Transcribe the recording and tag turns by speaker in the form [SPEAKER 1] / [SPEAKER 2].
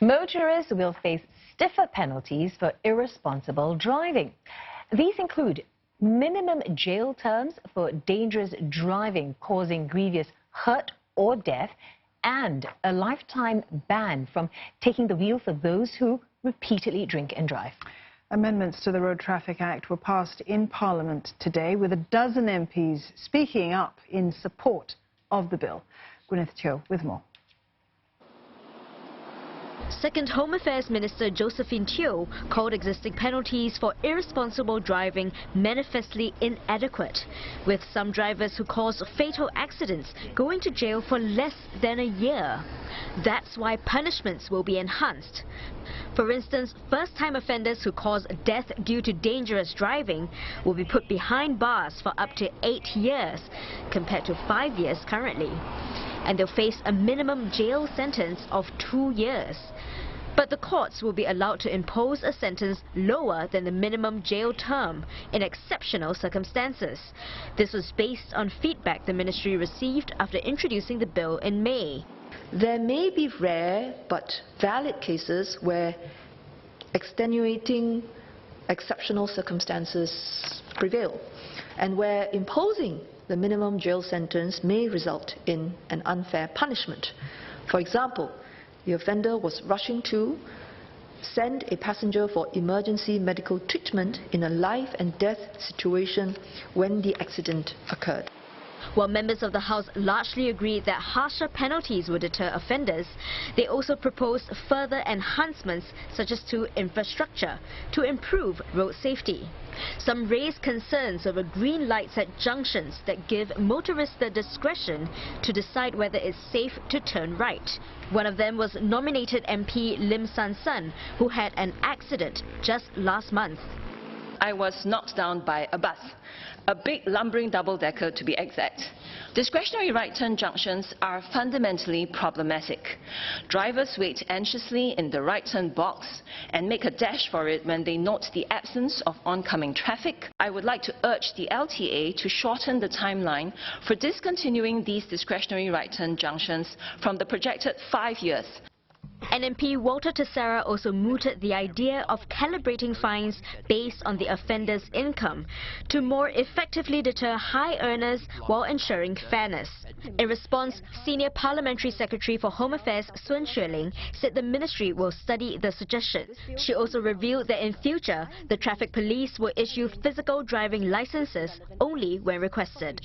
[SPEAKER 1] Motorists will face stiffer penalties for irresponsible driving. These include minimum jail terms for dangerous driving causing grievous hurt or death, and a lifetime ban from taking the wheel for those who repeatedly drink and drive.
[SPEAKER 2] Amendments to the Road Traffic Act were passed in Parliament today, with a dozen MPs speaking up in support of the bill. Gwyneth Cho with more.
[SPEAKER 3] Second Home Affairs Minister Josephine Teo called existing penalties for irresponsible driving manifestly inadequate, with some drivers who cause fatal accidents going to jail for less than a year. That's why punishments will be enhanced. For instance, first-time offenders who cause death due to dangerous driving will be put behind bars for up to 8 years, compared to 5 years currently. And they'll face a minimum jail sentence of 2 years. But the courts will be allowed to impose a sentence lower than the minimum jail term in exceptional circumstances. This was based on feedback the ministry received after introducing the bill in May.
[SPEAKER 4] There may be rare but valid cases where extenuating exceptional circumstances prevail, and where imposing the minimum jail sentence may result in an unfair punishment. For example, the offender was rushing to send a passenger for emergency medical treatment in a life and death situation when the accident occurred.
[SPEAKER 3] While members of the House largely agreed that harsher penalties would deter offenders, they also proposed further enhancements such as to infrastructure to improve road safety. Some raised concerns over green lights at junctions that give motorists the discretion to decide whether it's safe to turn right. One of them was nominated MP Lim San San, who had an accident just last month.
[SPEAKER 5] I was knocked down by a bus, a big lumbering double-decker to be exact. Discretionary right-turn junctions are fundamentally problematic. Drivers wait anxiously in the right-turn box and make a dash for it when they note the absence of oncoming traffic. I would like to urge the LTA to shorten the timeline for discontinuing these discretionary right-turn junctions from the projected 5 years.
[SPEAKER 3] NMP Walter Tessera also mooted the idea of calibrating fines based on the offender's income to more effectively deter high earners while ensuring fairness. In response, Senior Parliamentary Secretary for Home Affairs Sun Xueling said the ministry will study the suggestion. She also revealed that in future, the traffic police will issue physical driving licenses only when requested.